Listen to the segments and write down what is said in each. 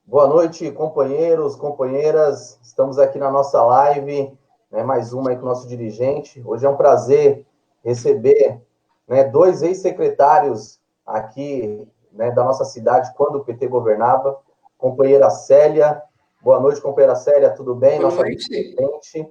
Boa noite, companheiros, companheiras. Estamos aqui na nossa live, né, mais uma aí com o nosso dirigente. Hoje é um prazer receber, né, dois ex-secretários aqui, né, da nossa cidade, quando o PT governava. Companheira Célia. Boa noite, companheira Célia, tudo bem? Boa Nossa noite. vice-presidente.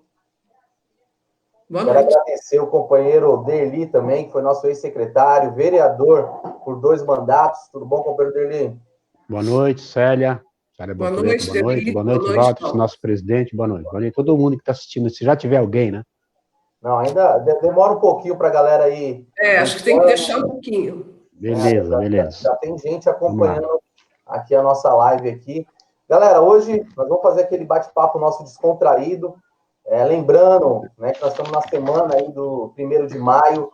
Boa Quero noite. agradecer o companheiro Derli também, que foi nosso ex-secretário, vereador por 2 mandatos. Tudo bom, companheiro Derli? Boa noite, Célia. Célia Boa Bortoleto, noite, boa noite. Derli. Boa noite, Walter, nosso presidente. Boa noite. Boa noite a todo mundo que está assistindo. Se já tiver alguém, né? Não, ainda demora um pouquinho para a galera aí. Acho que tem que deixar um pouquinho. Beleza, beleza. Já tem gente acompanhando aqui a nossa live aqui. Galera, hoje nós vamos fazer aquele bate-papo nosso descontraído. Lembrando, né, que nós estamos na semana aí do 1º de maio,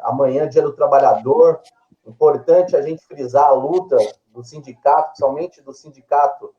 amanhã, Dia do Trabalhador. Importante a gente frisar a luta do sindicato, principalmente do sindicato,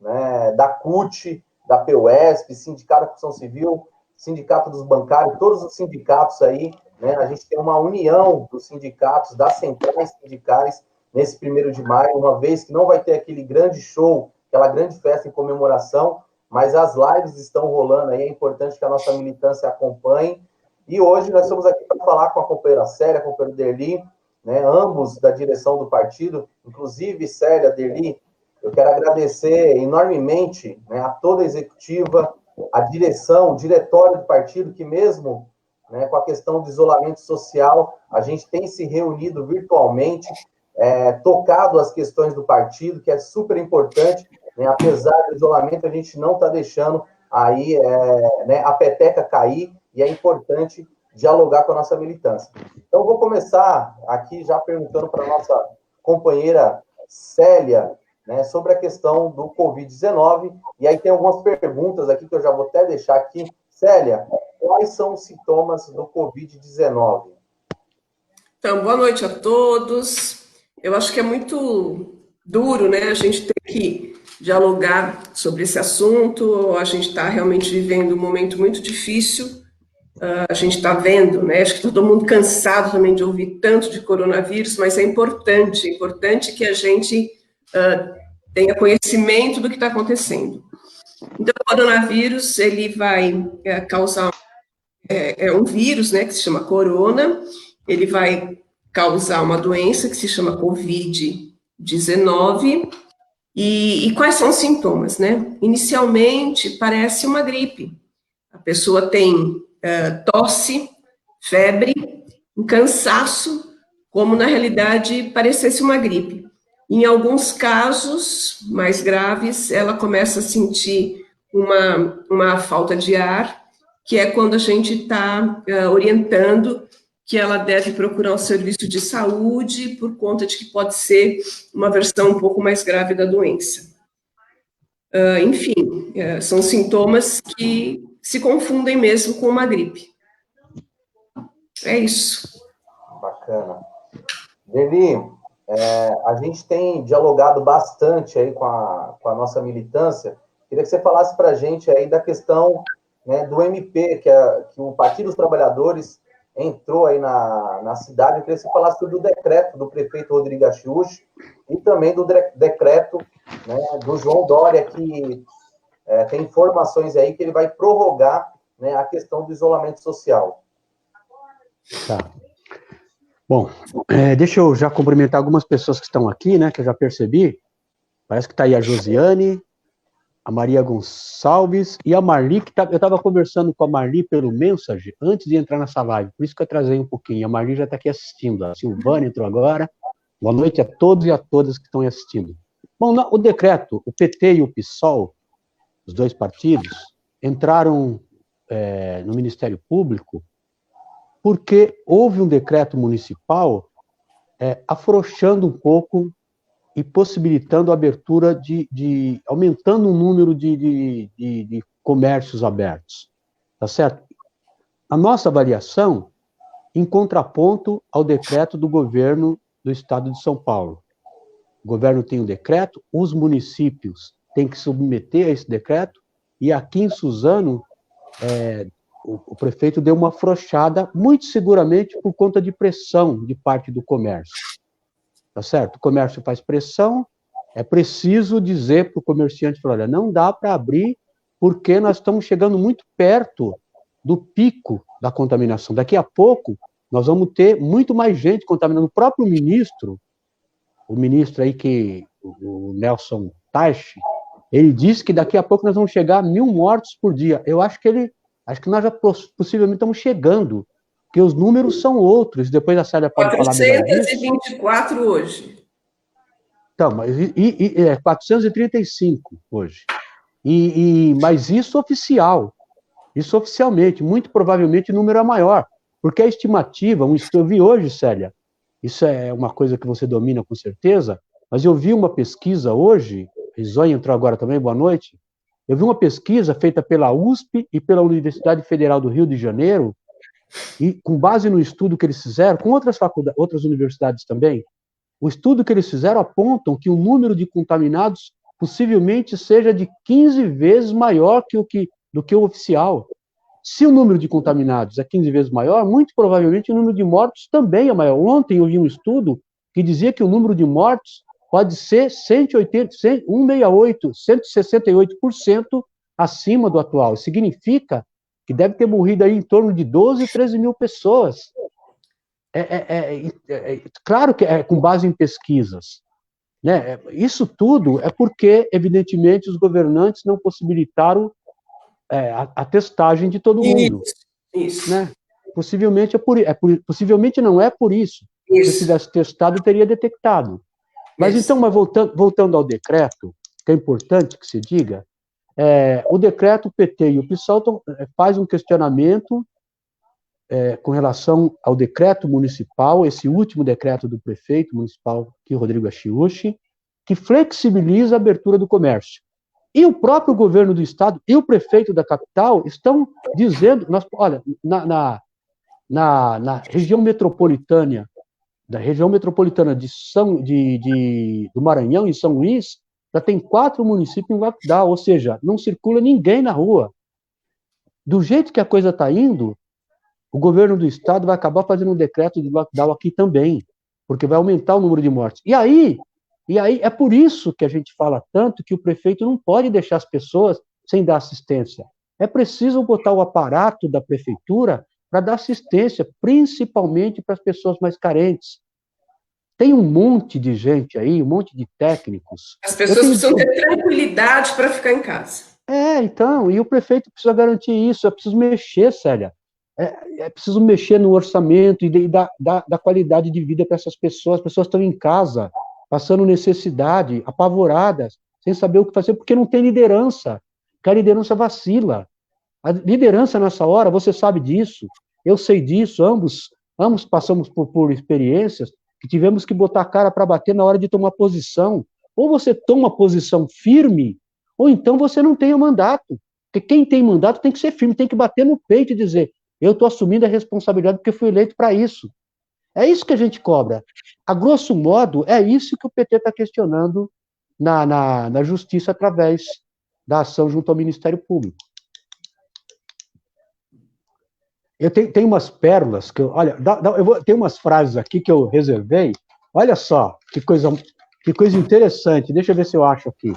né, da CUT, da PUESP, Sindicato da Construção Civil, Sindicato dos Bancários, todos os sindicatos aí, né, a gente tem uma união dos sindicatos, das centrais sindicais, nesse 1º de maio, uma vez que não vai ter aquele grande show, aquela grande festa em comemoração, mas as lives estão rolando aí, é importante que a nossa militância acompanhe. E hoje nós estamos aqui para falar com a companheira Célia, com o companheiro Derli, né, ambos da direção do partido, inclusive Célia, Derli, eu quero agradecer enormemente, né, a toda a executiva, a direção, o diretório do partido, que mesmo, né, com a questão do isolamento social, a gente tem se reunido virtualmente, tocado as questões do partido, que é super importante, né, apesar do isolamento, a gente não está deixando aí, né, a peteca cair, e é importante dialogar com a nossa militância. Então, vou começar aqui já perguntando para a nossa companheira Célia, né, sobre a questão do Covid-19, e aí tem algumas perguntas aqui que eu já vou até deixar aqui. Célia, quais são os sintomas do Covid-19? Então, boa noite a todos. Eu acho que é muito duro, né, a gente ter que dialogar sobre esse assunto. A gente está realmente vivendo um momento muito difícil. A gente está vendo, né, acho que está todo mundo cansado também de ouvir tanto de coronavírus, mas é importante que a gente tenha conhecimento do que está acontecendo. Então, o coronavírus, ele vai causar, um vírus, né, que se chama corona, ele vai causar uma doença que se chama Covid-19, e quais são os sintomas, né? Inicialmente, parece uma gripe. A pessoa tem tosse, febre, um cansaço, como na realidade parecesse uma gripe. Em alguns casos mais graves, ela começa a sentir uma falta de ar, que é quando a gente está orientando que ela deve procurar um serviço de saúde por conta de que pode ser uma versão um pouco mais grave da doença. Enfim, são sintomas que se confundem mesmo com uma gripe. É isso. Bacana. Derli, a gente tem dialogado bastante aí com a nossa militância. Queria que você falasse para a gente aí da questão, né, do MP, que o Partido dos Trabalhadores entrou aí na cidade. Eu queria que você falasse sobre o decreto do prefeito Rodrigo Achiuchi e também do decreto, né, do João Dória, que tem informações aí que ele vai prorrogar, né, a questão do isolamento social. Tá. Bom, deixa eu já cumprimentar algumas pessoas que estão aqui, né, que eu já percebi. Parece que está aí a Josiane, a Maria Gonçalves e a Marli, eu estava conversando com a Marli pelo Messenger antes de entrar nessa live, por isso que eu atrasei um pouquinho. A Marli já está aqui assistindo, a Silvana entrou agora. Boa noite a todos e a todas que estão aí assistindo. Bom, o decreto, o PT e o PSOL, os dois partidos, entraram no Ministério Público porque houve um decreto municipal afrouxando um pouco e possibilitando a abertura aumentando o número de comércios abertos, tá certo? A nossa avaliação, em contraponto ao decreto do governo do estado de São Paulo. O governo tem um decreto, os municípios têm que submeter a esse decreto, e aqui em Suzano, o prefeito deu uma afrouxada, muito seguramente por conta de pressão de parte do comércio. Tá certo? O comércio faz pressão, É preciso dizer para o comerciante, olha, não dá para abrir porque nós estamos chegando muito perto do pico da contaminação. Daqui a pouco, nós vamos ter muito mais gente contaminando. O próprio ministro, o ministro aí o Nelson Teich, ele disse que daqui a pouco nós vamos chegar a 1.000 mortos por dia. Eu acho que nós já possivelmente estamos chegando, porque os números são outros. Depois a Célia pode falar melhor disso. 424 hoje. Então, mas 435 hoje. Mas isso oficialmente, muito provavelmente o número é maior, porque a estimativa, eu vi hoje, Célia, isso é uma coisa que você domina com certeza, mas eu vi uma pesquisa hoje, Risonha entrou agora também, boa noite, eu vi uma pesquisa feita pela USP e pela Universidade Federal do Rio de Janeiro, e com base no estudo que eles fizeram, com outras universidades também, o estudo que eles fizeram apontam que o número de contaminados possivelmente seja de 15 vezes maior do que o oficial. Se o número de contaminados é 15 vezes maior, muito provavelmente o número de mortos também é maior. Ontem eu vi um estudo que dizia que o número de mortos pode ser 168% acima do atual. Significa que deve ter morrido aí em torno de 12, 13 mil pessoas. Claro que é com base em pesquisas. Né? Isso tudo é porque, evidentemente, os governantes não possibilitaram a testagem de todo mundo. Isso. Né? Possivelmente possivelmente não é por isso. Se tivesse testado, teria detectado. Mas então, voltando ao decreto, que é importante que se diga, o decreto, o PT e o PSOL faz um questionamento com relação ao decreto municipal, esse último decreto do prefeito municipal, aqui, Rodrigo Achiuchi, que flexibiliza a abertura do comércio. E o próprio governo do estado e o prefeito da capital estão dizendo, olha, na região metropolitana, do Maranhão, em São Luís, já tem 4 municípios em lockdown, ou seja, não circula ninguém na rua. Do jeito que a coisa está indo, o governo do estado vai acabar fazendo um decreto de lockdown aqui também, porque vai aumentar o número de mortes. E aí é por isso que a gente fala tanto que o prefeito não pode deixar as pessoas sem dar assistência. É preciso botar o aparato da prefeitura para dar assistência, principalmente para as pessoas mais carentes. Tem um monte de gente aí, um monte de técnicos. As pessoas precisam ter tranquilidade para ficar em casa. Então, e o prefeito precisa garantir isso, é preciso mexer, Célia. É preciso mexer no orçamento e da qualidade de vida para essas pessoas. As pessoas estão em casa, passando necessidade, apavoradas, sem saber o que fazer, porque não tem liderança, porque a liderança vacila. A liderança nessa hora, você sabe disso, eu sei disso, ambos passamos por experiências que tivemos que botar a cara para bater na hora de tomar posição. Ou você toma posição firme, ou então você não tem o mandato. Porque quem tem mandato tem que ser firme, tem que bater no peito e dizer: eu estou assumindo a responsabilidade porque fui eleito para isso. É isso que a gente cobra. A grosso modo, é isso que o PT está questionando na justiça através da ação junto ao Ministério Público. Eu tenho umas pérolas que tenho umas frases aqui que eu reservei. Olha só, que coisa interessante. Deixa eu ver se eu acho aqui.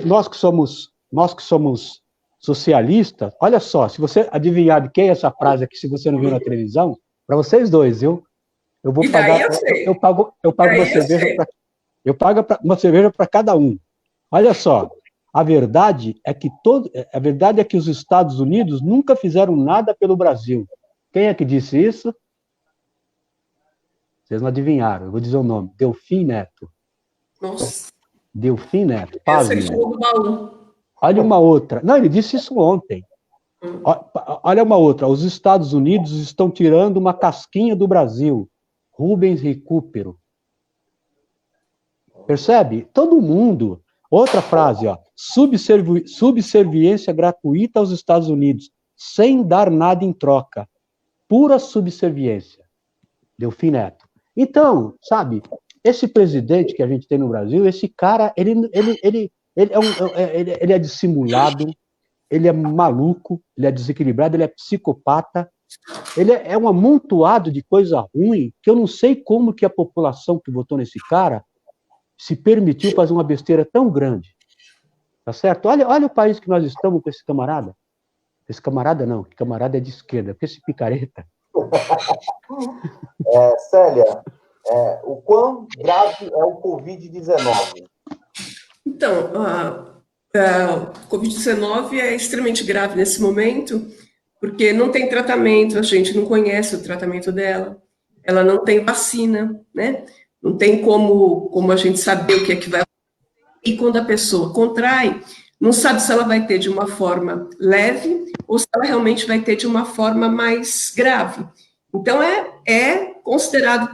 Nós que somos socialistas, olha só, se você adivinhar de quem é essa frase aqui, se você não viu na televisão, para vocês dois, eu vou pagar. Eu pago uma cerveja para cada um. Olha só. A verdade é que os Estados Unidos nunca fizeram nada pelo Brasil. Quem é que disse isso? Vocês não adivinharam, eu vou dizer o nome. Delfim Neto. Nossa. Delfim Neto. Olha uma outra. Não, ele disse isso ontem. Olha uma outra. Os Estados Unidos estão tirando uma casquinha do Brasil. Rubens Recupero. Percebe? Todo mundo. Outra frase, ó. Subserviência gratuita aos Estados Unidos, sem dar nada em troca. Pura subserviência. Delfim Neto. Então, sabe, esse presidente que a gente tem no Brasil, esse cara, ele é dissimulado, ele é maluco, ele é desequilibrado, ele é psicopata, ele é um amontoado de coisa ruim, que eu não sei como que a população que votou nesse cara se permitiu fazer uma besteira tão grande. Tá certo? Olha o país que nós estamos com esse camarada. Esse camarada não, que camarada é de esquerda, porque esse picareta. Célia, o quão grave é o Covid-19? Então, a Covid-19 é extremamente grave nesse momento, porque não tem tratamento, a gente não conhece o tratamento dela, ela não tem vacina, né? Não tem como a gente saber o que é que vai acontecer. E quando a pessoa contrai, não sabe se ela vai ter de uma forma leve ou se ela realmente vai ter de uma forma mais grave. Então,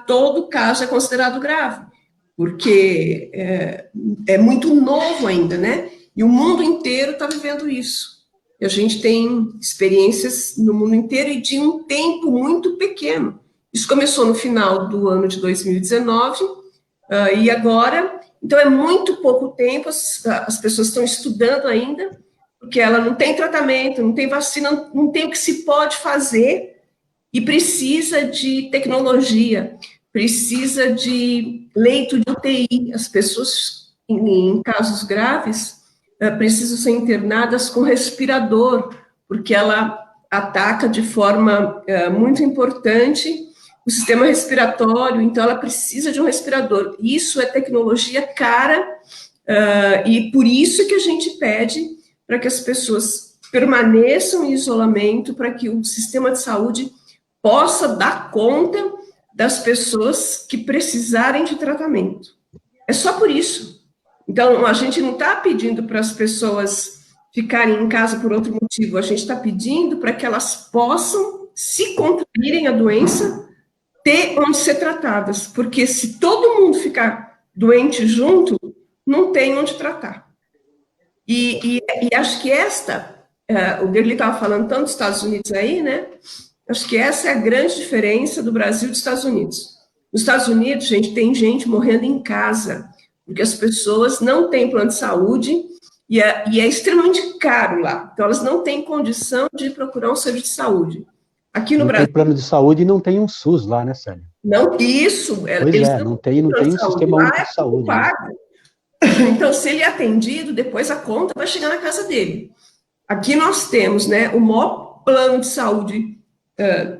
todo caso é considerado grave, porque é muito novo ainda, né? E o mundo inteiro está vivendo isso. E a gente tem experiências no mundo inteiro e de um tempo muito pequeno. Isso começou no final do ano de 2019, e agora, então é muito pouco tempo, as pessoas estão estudando ainda, porque ela não tem tratamento, não tem vacina, não tem o que se pode fazer, e precisa de tecnologia, precisa de leito de UTI. As pessoas, em casos graves, precisam ser internadas com respirador, porque ela ataca de forma muito importante o sistema respiratório, então ela precisa de um respirador. Isso é tecnologia cara, e por isso que a gente pede para que as pessoas permaneçam em isolamento, para que o sistema de saúde possa dar conta das pessoas que precisarem de tratamento. É só por isso. Então, a gente não está pedindo para as pessoas ficarem em casa por outro motivo, a gente está pedindo para que elas possam, se contraírem a doença, ter onde ser tratadas, porque se todo mundo ficar doente junto, não tem onde tratar. E acho que o Derli estava falando tanto dos Estados Unidos aí, né? Acho que essa é a grande diferença do Brasil e dos Estados Unidos. Nos Estados Unidos, gente, tem gente morrendo em casa, porque as pessoas não têm plano de saúde e é extremamente caro lá. Então, elas não têm condição de procurar um serviço de saúde. Aqui no Brasil... Não tem plano de saúde e não tem um SUS lá, né, Célia? Não, isso. Pois não tem um sistema único de saúde. Né? Então, se ele é atendido, depois a conta vai chegar na casa dele. Aqui nós temos, né, o maior plano de saúde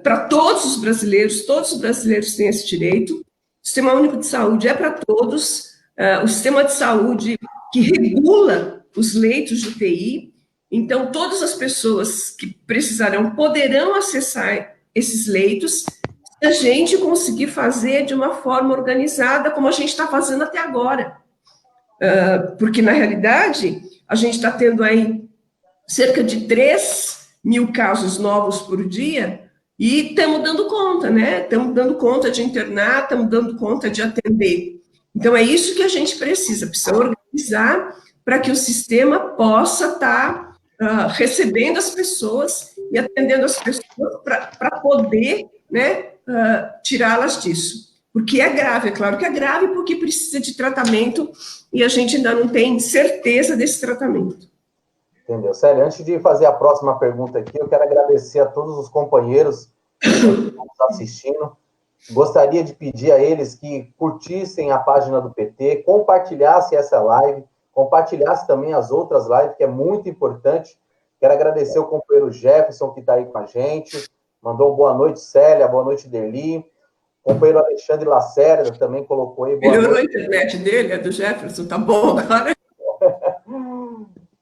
para todos os brasileiros têm esse direito. O Sistema Único de Saúde é para todos. O sistema de saúde que regula os leitos de UTI. Então, todas as pessoas que precisarão poderão acessar esses leitos se a gente conseguir fazer de uma forma organizada, como a gente está fazendo até agora. Porque, na realidade, a gente está tendo aí cerca de 3.000 casos novos por dia e estamos dando conta, né? Estamos dando conta de internar, estamos dando conta de atender. Então, é isso que a gente precisa organizar para que o sistema possa estar recebendo as pessoas e atendendo as pessoas para poder, né, tirá-las disso. Porque é grave, é claro que é grave, porque precisa de tratamento e a gente ainda não tem certeza desse tratamento. Entendeu? Célia, antes de fazer a próxima pergunta aqui, eu quero agradecer a todos os companheiros que estão nos assistindo. Gostaria de pedir a eles que curtissem a página do PT, compartilhassem essa live, compartilhassem também as outras lives, que é muito importante. Quero agradecer o companheiro Jefferson, que está aí com a gente. Mandou boa noite, Célia, boa noite, Derli. O companheiro Alexandre Lacerda também colocou aí. Melhorou a internet dele, a do Jefferson, tá bom agora.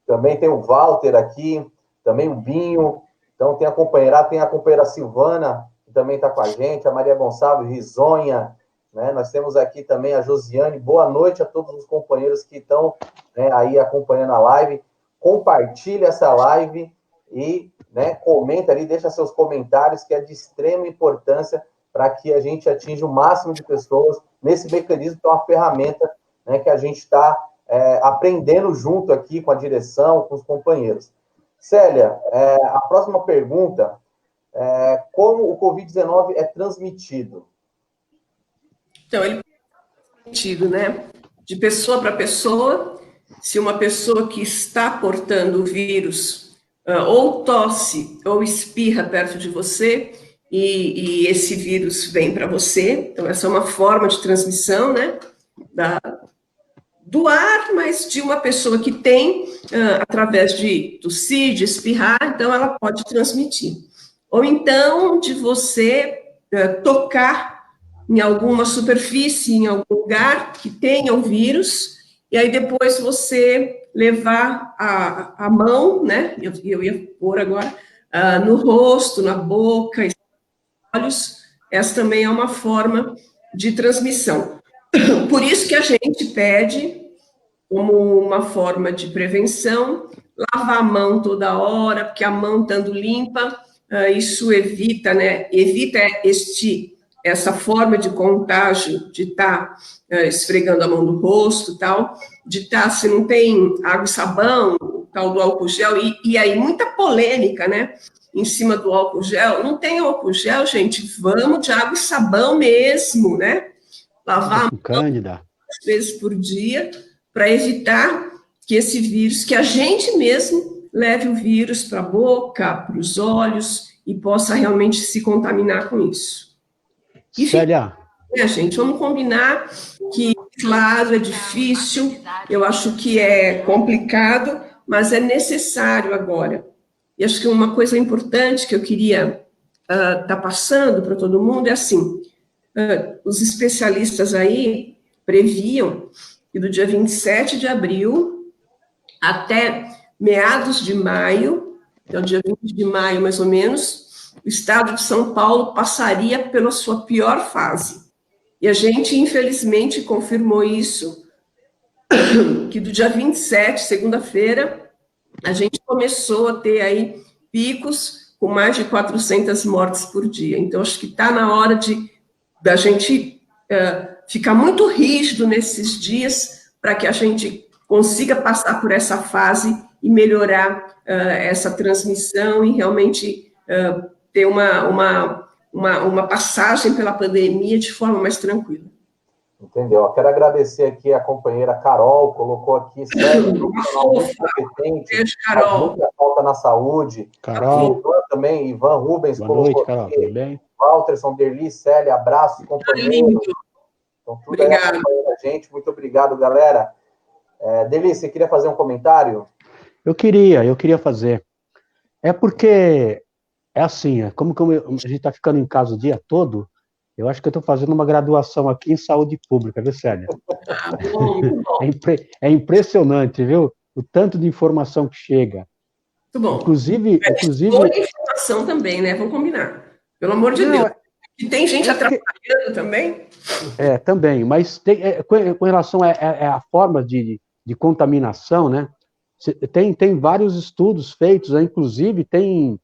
Também tem o Walter aqui, também o Binho. Então tem a companheira Silvana, que também está com a gente, a Maria Gonçalves, Risonha, né? Nós temos aqui também a Josiane. Boa noite a todos os companheiros que estão, né, aí acompanhando a live. Compartilhe essa live e, né, comenta ali, deixa seus comentários, que é de extrema importância para que a gente atinja o máximo de pessoas nesse mecanismo, que é uma ferramenta, né, que a gente está aprendendo junto aqui com a direção, com os companheiros. Célia, a próxima pergunta é como o Covid-19 é transmitido? Então, ele é transmitido, né, de pessoa para pessoa. Se uma pessoa que está portando o vírus ou tosse ou espirra perto de você e esse vírus vem para você, então essa é uma forma de transmissão, né, do ar, mas de uma pessoa que tem, através de tossir, de espirrar, então ela pode transmitir. Ou então de você tocar em alguma superfície, em algum lugar que tenha o vírus, e aí depois você levar a mão, né? Eu ia pôr agora, no rosto, na boca, olhos, essa também é uma forma de transmissão. Por isso que a gente pede, como uma forma de prevenção, lavar a mão toda hora, porque a mão estando limpa, isso evita, né? Evita essa forma de contágio, de estar esfregando a mão no rosto, tal, de estar, se não tem água e sabão, tal do álcool gel, e aí muita polêmica, né? Em cima do álcool gel, não tem álcool gel, gente, vamos de água e sabão mesmo, né? Lavar a mão Cândida. 2 vezes por dia, para evitar que esse vírus, que a gente mesmo leve o vírus para a boca, para os olhos, e possa realmente se contaminar com isso. E Célia. Gente, vamos combinar que, claro, é difícil, eu acho que é complicado, mas é necessário agora. E acho que uma coisa importante que eu queria estar passando para todo mundo é assim, os especialistas aí previam que do dia 27 de abril até meados de maio, que é o dia 20 de maio mais ou menos, o estado de São Paulo passaria pela sua pior fase. E a gente, infelizmente, confirmou isso, que do dia 27, segunda-feira, a gente começou a ter aí picos com mais de 400 mortes por dia. Então, acho que está na hora da gente ficar muito rígido nesses dias para que a gente consiga passar por essa fase e melhorar essa transmissão e realmente ter uma passagem pela pandemia de forma mais tranquila. Entendeu? Eu quero agradecer aqui a companheira Carol, colocou aqui, sério, muito competente, beijo, Carol. Muita falta na saúde. Carol. Ivan também, Ivan Rubens Boa colocou noite, Carol, aqui. tudo bem? Walterson, Derli, Célia, abraço, companheiro. Então, tudo aí acompanhando a gente. Muito obrigado, galera. Derli, você queria fazer um comentário? Eu queria fazer. É porque, é assim, como a gente está ficando em casa o dia todo, eu acho que eu estou fazendo uma graduação aqui em saúde pública, viu, Célia? É impressionante, viu? O tanto de informação que chega. Muito bom. Inclusive... Boa informação também, né? Vamos combinar. Pelo amor de Deus. E tem gente atrapalhando também? Também, mas com relação à forma de contaminação, né? Tem vários estudos feitos, né? Inclusive tem...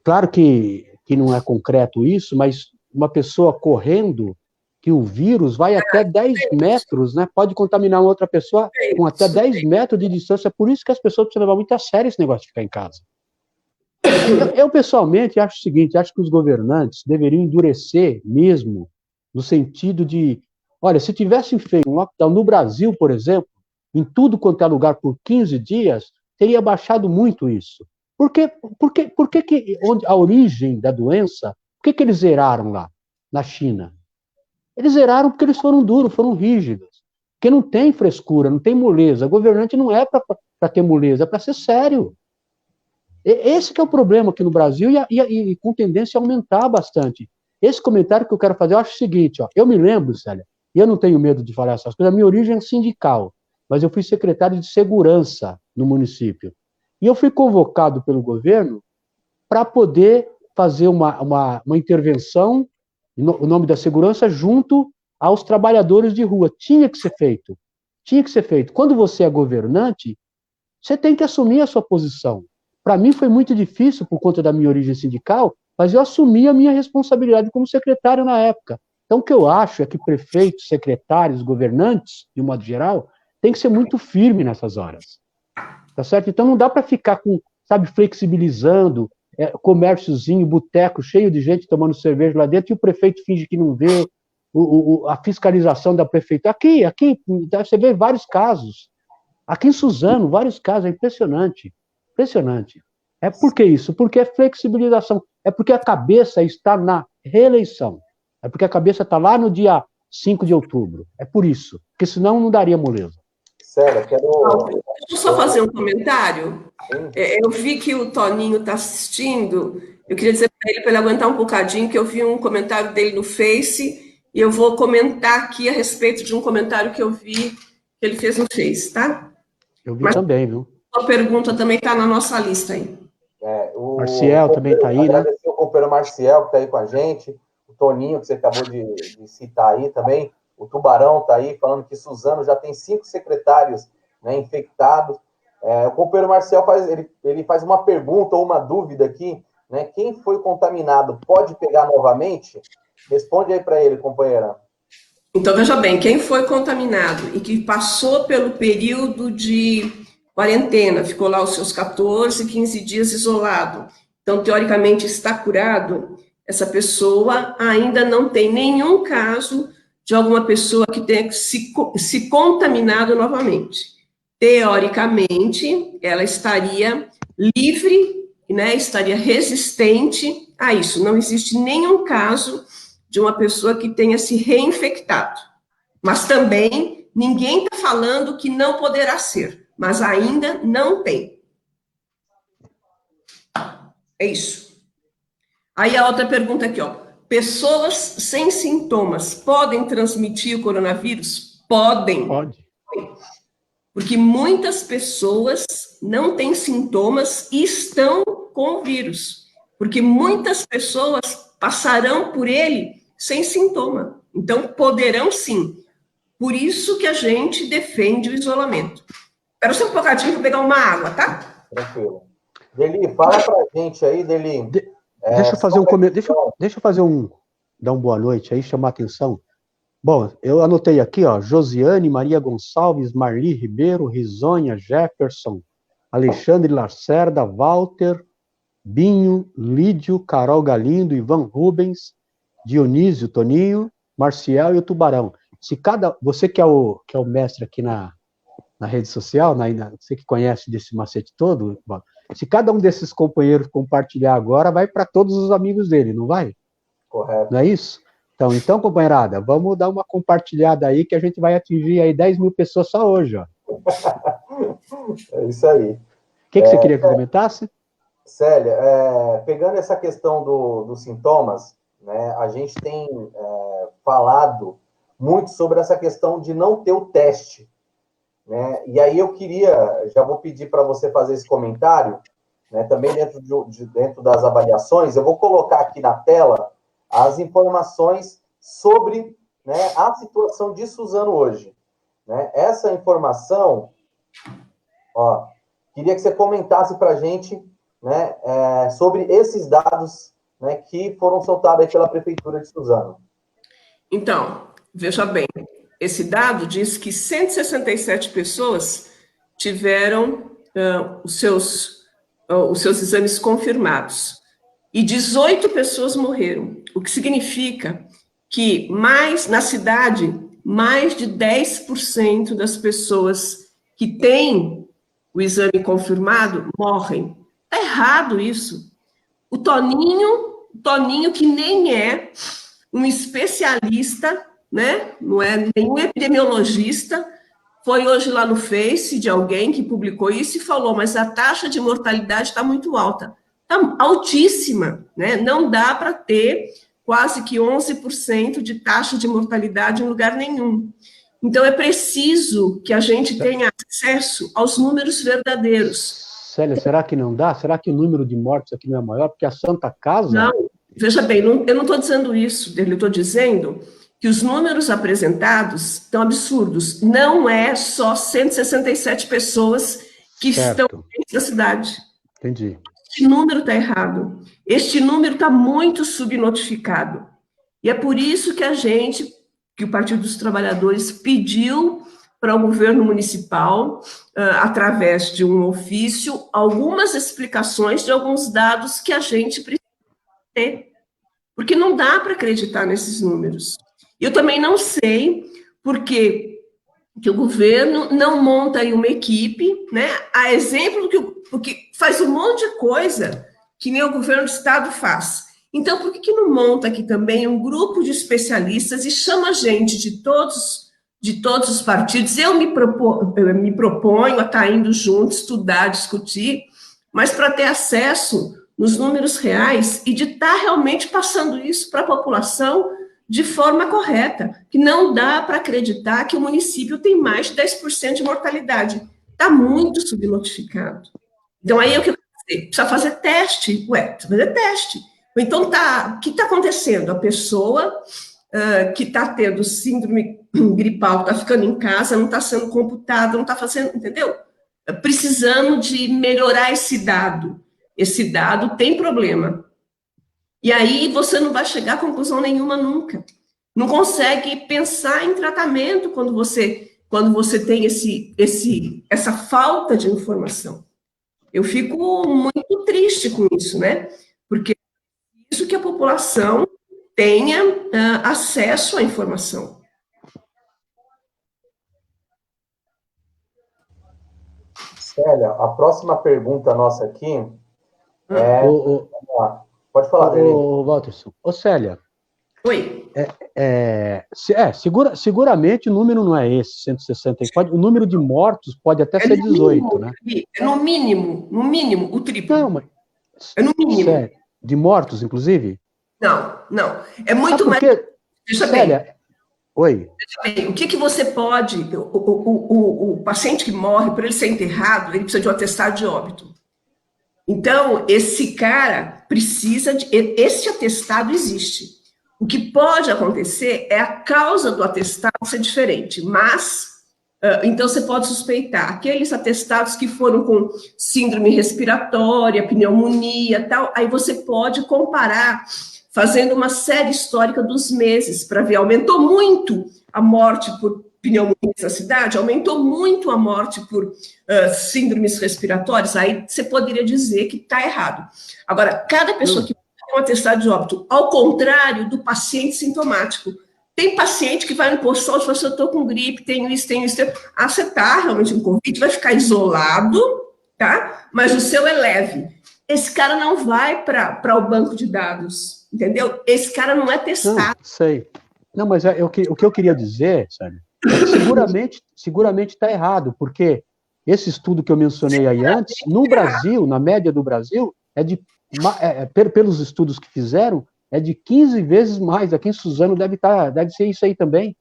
claro que não é concreto isso, mas uma pessoa correndo, que o vírus vai até 10 metros, né? Pode contaminar uma outra pessoa com até 10 metros de distância. Por isso que as pessoas precisam levar muito a sério esse negócio de ficar em casa. Eu pessoalmente, acho o seguinte, acho que os governantes deveriam endurecer mesmo, no sentido de, olha, se tivessem feito um lockdown no Brasil, por exemplo, em tudo quanto é lugar por 15 dias, teria baixado muito isso. Por que onde a origem da doença, por que eles zeraram lá, na China? Eles zeraram porque eles foram duros, foram rígidos. Porque não tem frescura, não tem moleza. O governante não é para ter moleza, é para ser sério. Esse que é o problema aqui no Brasil e com tendência a aumentar bastante. Esse comentário que eu quero fazer, eu acho o seguinte, ó, eu me lembro, Célia, e eu não tenho medo de falar essas coisas, a minha origem é sindical, mas eu fui secretário de segurança no município. E eu fui convocado pelo governo para poder fazer uma intervenção, o nome da segurança, junto aos trabalhadores de rua. Tinha que ser feito. Tinha que ser feito. Quando você é governante, você tem que assumir a sua posição. Para mim foi muito difícil por conta da minha origem sindical, mas eu assumi a minha responsabilidade como secretário na época. Então, o que eu acho é que prefeitos, secretários, governantes, de um modo geral, tem que ser muito firme nessas horas. Tá certo? Então, não dá para ficar flexibilizando, comérciozinho, boteco, cheio de gente tomando cerveja lá dentro, e o prefeito finge que não vê, a fiscalização da prefeitura. Aqui, você vê vários casos. Aqui em Suzano, vários casos, é impressionante. Impressionante. Por que isso? Porque é flexibilização. É porque a cabeça está na reeleição. É porque a cabeça está lá no dia 5 de outubro. É por isso, porque senão não daria moleza. Sério, quero... Deixa eu só fazer um comentário. Eu vi que o Toninho está assistindo. Eu queria dizer para ele aguentar um bocadinho, que eu vi um comentário dele no Face, e eu vou comentar aqui a respeito de um comentário que eu vi que ele fez no Face, tá? Eu vi também, viu? A pergunta também está na nossa lista aí. Marcial também está aí, né? Agradecer o companheiro Marcial, que está aí com a gente, o Toninho, que você acabou de citar aí também, o Tubarão está aí, falando que Suzano já tem 5 secretários, né, infectados. O companheiro Marcial ele faz uma pergunta ou uma dúvida aqui, né? Quem foi contaminado pode pegar novamente? Responde aí para ele, companheira. Então, veja bem, quem foi contaminado e que passou pelo período de quarentena, ficou lá os seus 14, 15 dias isolado, então, teoricamente, está curado, essa pessoa ainda não tem nenhum caso de alguma pessoa que tenha se contaminado novamente. Teoricamente, ela estaria livre, né, estaria resistente a isso. Não existe nenhum caso de uma pessoa que tenha se reinfectado. Mas também, ninguém está falando que não poderá ser, mas ainda não tem. É isso. Aí a outra pergunta aqui, ó. Pessoas sem sintomas podem transmitir o coronavírus? Podem. Pode. Porque muitas pessoas não têm sintomas e estão com o vírus. Porque muitas pessoas passarão por ele sem sintoma. Então, poderão sim. Por isso que a gente defende o isolamento. Espera só um bocadinho para pegar uma água, tá? Tranquilo. Deli, fala pra gente aí, Deli. Deixa eu fazer dar uma boa noite aí, chamar a atenção. Bom, eu anotei aqui, ó, Josiane, Maria Gonçalves, Marli Ribeiro, Risonha, Jefferson, Alexandre Lacerda, Walter, Binho, Lídio, Carol Galindo, Ivan Rubens, Dionísio, Toninho, Marcial e o Tubarão. Você que é o mestre aqui na rede social, você que conhece desse macete todo, se cada um desses companheiros compartilhar agora, vai para todos os amigos dele, não vai? Correto. Não é isso? Então, companheirada, vamos dar uma compartilhada aí que a gente vai atingir aí 10 mil pessoas só hoje, ó. É isso aí. O que você queria que eu comentasse? Célia, pegando essa questão dos sintomas, né, a gente tem falado muito sobre essa questão de não ter o teste, né? E aí eu já vou pedir para você fazer esse comentário, né, também dentro das avaliações, eu vou colocar aqui na tela as informações sobre, né, a situação de Suzano hoje, né? Essa informação, ó, queria que você comentasse para a gente, né, sobre esses dados, né, que foram soltados aí pela Prefeitura de Suzano. Então, veja bem, esse dado diz que 167 pessoas tiveram os seus exames confirmados e 18 pessoas morreram, o que significa que na cidade, mais de 10% das pessoas que têm o exame confirmado morrem. Está errado isso. O Toninho, que nem é um especialista, né? Não é nenhum epidemiologista, foi hoje lá no Face de alguém que publicou isso e falou, mas a taxa de mortalidade está muito alta. Está altíssima, né? Não dá para ter quase que 11% de taxa de mortalidade em lugar nenhum. Então, é preciso que a gente tenha acesso aos números verdadeiros. Célia, será que não dá? Será que o número de mortes aqui não é maior? Porque a Santa Casa... Não, veja bem, eu não estou dizendo isso, eu estou dizendo que os números apresentados estão absurdos. Não é só 167 pessoas que estão dentro da cidade. Entendi. Este número está errado. Este número está muito subnotificado. E é por isso que o Partido dos Trabalhadores pediu para o governo municipal, através de um ofício, algumas explicações de alguns dados que a gente precisa ter. Porque não dá para acreditar nesses números. Eu também não sei por que o governo não monta aí uma equipe, né? A exemplo porque faz um monte de coisa que nem o governo do estado faz. Então, por que não monta aqui também um grupo de especialistas e chama gente de todos os partidos? Eu me proponho a estar indo junto, estudar, discutir, mas para ter acesso nos números reais e de estar realmente passando isso para a população de forma correta, que não dá para acreditar que o município tem mais de 10% de mortalidade. Está muito subnotificado. Então, aí é o que eu quero dizer, precisa fazer teste. Precisa fazer teste. Então, o que está acontecendo? A pessoa que está tendo síndrome gripal, está ficando em casa, não está sendo computada, não está fazendo, entendeu? Precisando de melhorar esse dado. Esse dado tem problema. E aí você não vai chegar a conclusão nenhuma nunca. Não consegue pensar em tratamento quando você tem essa falta de informação. Eu fico muito triste com isso, né? Porque é isso que a população tenha acesso à informação. Célia, a próxima pergunta nossa aqui é... Pode falar, Dele. Walterson. Célia. Oi. Seguramente o número não é esse, 164. O número de mortos pode até ser 18, mínimo, né? É no mínimo, o triplo. Não, mas... É no mínimo. Sério? De mortos, inclusive? Não. É muito mais... Veja Célia, bem. Oi. Veja bem, o que você pode... O paciente que morre, para ele ser enterrado, ele precisa de um atestado de óbito. Então, esse cara precisa de... Esse atestado existe. O que pode acontecer é a causa do atestado ser diferente, mas... Então, você pode suspeitar aqueles atestados que foram com síndrome respiratória, pneumonia, tal, aí você pode comparar, fazendo uma série histórica dos meses, para ver, aumentou muito a morte por pneumonia na cidade, aumentou muito a morte por síndromes respiratórias, aí você poderia dizer que está errado. Agora, cada pessoa que tem um atestado de óbito, ao contrário do paciente sintomático, tem paciente que vai no posto de saúde e fala assim, eu estou com gripe, tenho isso. Você está realmente com Covid, vai ficar isolado, tá? Mas o seu é leve. Esse cara não vai para o banco de dados, entendeu? Esse cara não é testado. Não, sei. Não, mas o que eu queria dizer, sabe, é que seguramente está errado, porque esse estudo que eu mencionei aí antes, no Brasil, na média do Brasil, pelos estudos que fizeram, é de 15 vezes mais. Aqui em Suzano deve ser isso aí também.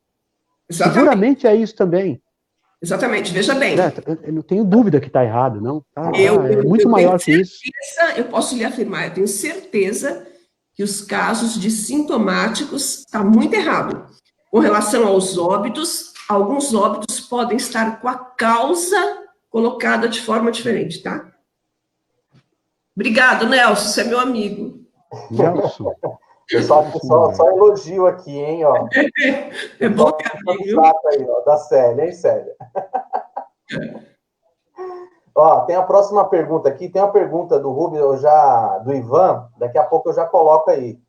Exatamente. Seguramente é isso também. Exatamente, veja bem. Eu não tenho dúvida que está errado, não. É muito maior que isso. Eu posso lhe afirmar, eu tenho certeza que os casos de sintomáticos está muito errado. Com relação aos óbitos, alguns óbitos podem estar com a causa colocada de forma diferente, tá? Obrigado, Nelson, você é meu amigo. Nelson. Só elogio aqui, hein, ó. É bom que amigo. Aí, ó, da Célia, hein, Célia? Ó, tem a próxima pergunta aqui, tem uma pergunta do Rubens, do Ivan, daqui a pouco eu já coloco aí.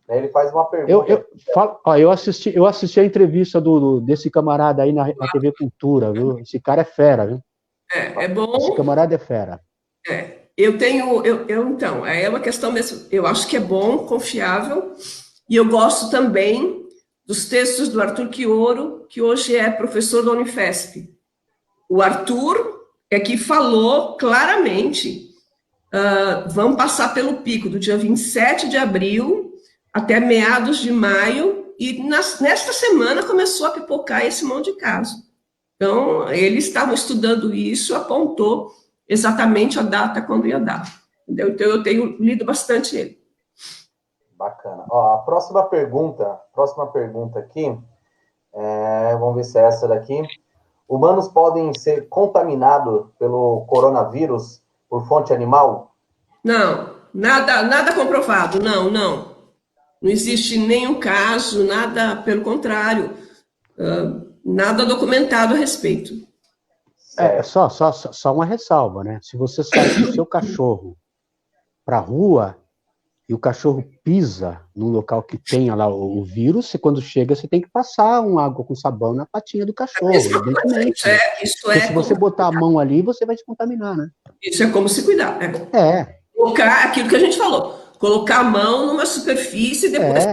Ele faz uma pergunta. Eu assisti a entrevista desse camarada aí na TV Cultura, viu? Esse cara é fera, viu? É bom. Esse camarada é fera. Então, é uma questão mesmo, eu acho que é bom, confiável, e eu gosto também dos textos do Arthur Quioro, que hoje é professor da Unifesp. O Arthur é que falou claramente, vamos passar pelo pico do dia 27 de abril até meados de maio, e nesta semana começou a pipocar esse monte de caso. Então, eles estavam estudando isso, apontou exatamente a data quando ia dar. Entendeu? Então, eu tenho lido bastante ele. Bacana. Ó, a próxima pergunta aqui, vamos ver se é essa daqui. Humanos podem ser contaminados pelo coronavírus por fonte animal? Não, nada comprovado, não. Não existe nenhum caso, nada, pelo contrário, nada documentado a respeito. Só uma ressalva, né? Se você sai com o seu cachorro para a rua e o cachorro pisa num local que tenha lá o vírus, quando chega você tem que passar uma água com sabão na patinha do cachorro, evidentemente. Porque se você botar a mão ali, você vai se contaminar, né? Isso é como se cuidar. É. Colocar aquilo que a gente falou, colocar a mão numa superfície e depois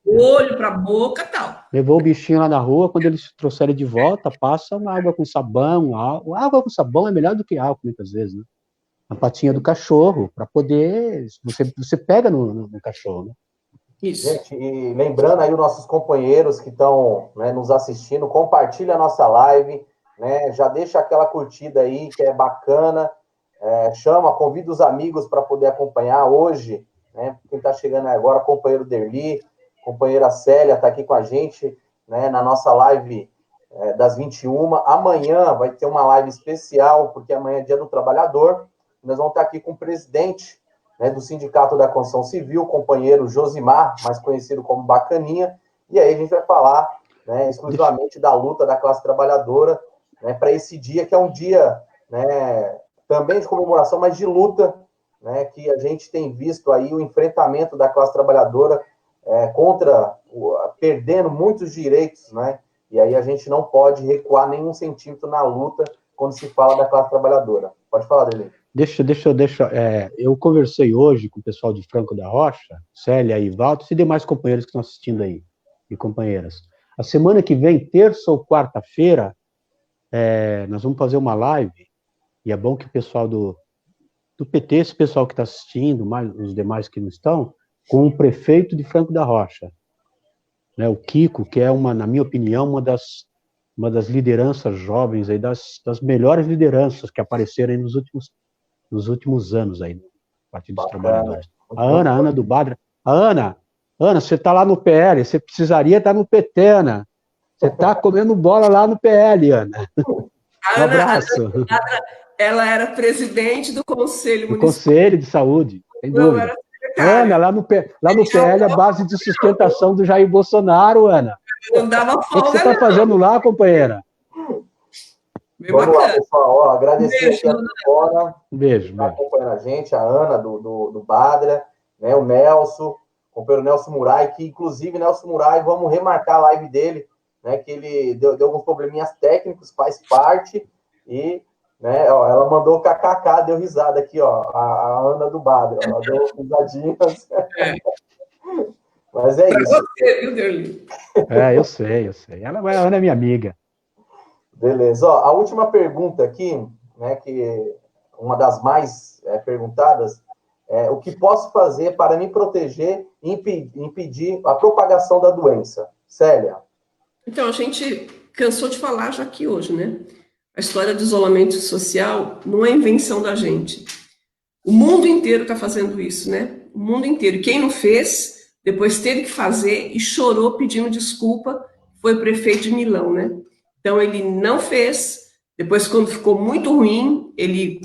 olho para a boca e tal. Levou o bichinho lá na rua, quando eles trouxeram de volta, passa uma água com sabão. Água com sabão é melhor do que álcool, muitas vezes, né? A patinha do cachorro, para poder... Você pega no cachorro, né? Isso. Gente, e lembrando aí os nossos companheiros que estão, né, nos assistindo, compartilha a nossa live, né? Já deixa aquela curtida aí, que é bacana. Convida os amigos para poder acompanhar hoje, né? Quem está chegando agora, companheiro Derli, companheira Célia está aqui com a gente, né, na nossa live das 21. Amanhã vai ter uma live especial, porque amanhã é Dia do Trabalhador. Nós vamos estar aqui com o presidente, né, do Sindicato da Construção Civil, o companheiro Josimar, mais conhecido como Bacaninha, e aí a gente vai falar, né, exclusivamente da luta da classe trabalhadora, né, para esse dia, que é um dia, né, também de comemoração, mas de luta, né, que a gente tem visto aí o enfrentamento da classe trabalhadora perdendo muitos direitos, né, e aí a gente não pode recuar nenhum centímetro na luta quando se fala da classe trabalhadora. Pode falar, Dele. Eu conversei hoje com o pessoal de Franco da Rocha, Célia e Valdo, e demais companheiros que estão assistindo aí, e companheiras. A semana que vem, terça ou quarta-feira, nós vamos fazer uma live, e é bom que o pessoal do PT, esse pessoal que está assistindo, mais os demais que não estão, com o prefeito de Franco da Rocha, né, o Kiko, que é, na minha opinião, uma das lideranças jovens, aí, das melhores lideranças que apareceram aí nos últimos anos aí, no Partido dos Trabalhadores. A Ana do Badra. Ana, você está lá no PL, você precisaria estar no PT, Ana. Você está comendo bola lá no PL, Ana. Um abraço. A Ana, ela era presidente do Conselho Municipal. Do Conselho de Saúde, sem dúvida. Ana, lá no PL, a base de sustentação do Jair Bolsonaro, Ana. Não dava folga, o que você está fazendo lá, companheira? Vamos lá, pessoal. Agradecer aqui a Fora. Um beijo. Está acompanhando a gente, a Ana do Badra, né, o Nelson, o companheiro Nelson Murai, que inclusive, Nelson Murai, vamos remarcar a live dele, né, que ele deu alguns probleminhas técnicos, faz parte, e, né, ela mandou kkk, deu risada aqui, a Ana do Badra, ela deu risadinhas. Mas é isso. Você, viu, Derli? Eu sei. A Ana é minha amiga. Beleza. A última pergunta aqui, né, que uma das mais perguntadas, o que posso fazer para me proteger e impedir a propagação da doença? Célia? Então, a gente cansou de falar já aqui hoje, né? A história do isolamento social não é invenção da gente. O mundo inteiro está fazendo isso, né? O mundo inteiro. E quem não fez, depois teve que fazer e chorou pedindo desculpa, foi o prefeito de Milão, né? Então, ele não fez, depois, quando ficou muito ruim, ele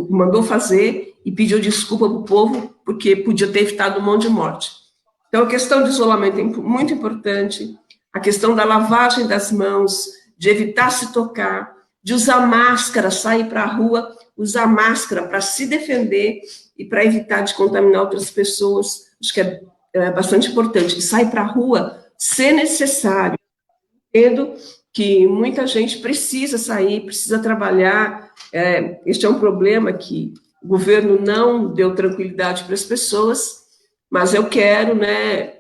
mandou fazer e pediu desculpa para o povo, porque podia ter evitado um monte de morte. Então, a questão do isolamento é muito importante, a questão da lavagem das mãos, de evitar se tocar, de usar máscara, sair para a rua, usar máscara para se defender e para evitar de contaminar outras pessoas. Acho que é bastante importante. Sair para a rua, se necessário. Entendo que muita gente precisa sair, precisa trabalhar. Este é um problema que o governo não deu tranquilidade para as pessoas, mas eu quero, né,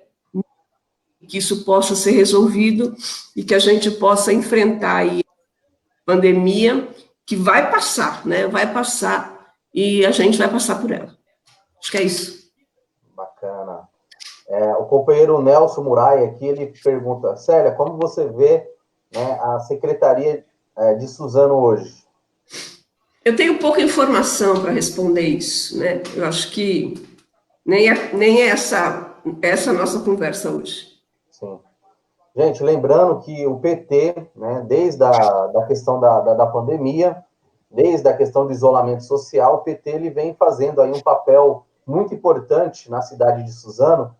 que isso possa ser resolvido e que a gente possa enfrentar aí a pandemia, que vai passar, né? Vai passar e a gente vai passar por ela. Acho que é isso. Bacana. O companheiro Nelson Murai aqui, ele pergunta, Célia, como você vê, né, a Secretaria de Suzano hoje? Eu tenho pouca informação para responder isso, né? Eu acho que nem é essa a nossa conversa hoje. Sim. Gente, lembrando que o PT, né, desde a questão da pandemia, desde a questão do isolamento social, o PT ele vem fazendo aí um papel muito importante na cidade de Suzano,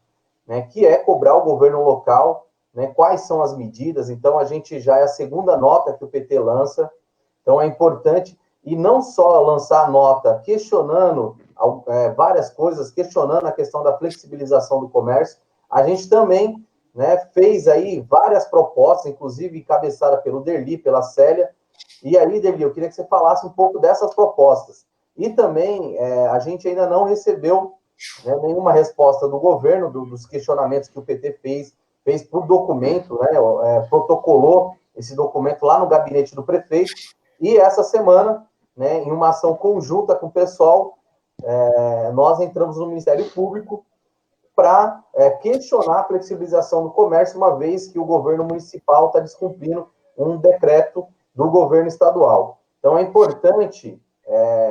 né, que é cobrar o governo local, né, quais são as medidas. Então, a gente já é a segunda nota que o PT lança, então é importante, e não só lançar a nota questionando várias coisas, questionando a questão da flexibilização do comércio, a gente também, né, fez aí várias propostas, inclusive encabeçada pelo Derli, pela Célia, e aí, Derli, eu queria que você falasse um pouco dessas propostas. E também, a gente ainda não recebeu, né, nenhuma resposta do governo, dos questionamentos que o PT fez para o documento, né, protocolou esse documento lá no gabinete do prefeito, e essa semana, né, em uma ação conjunta com o pessoal, nós entramos no Ministério Público para questionar a flexibilização do comércio, uma vez que o governo municipal está descumprindo um decreto do governo estadual. Então, é importante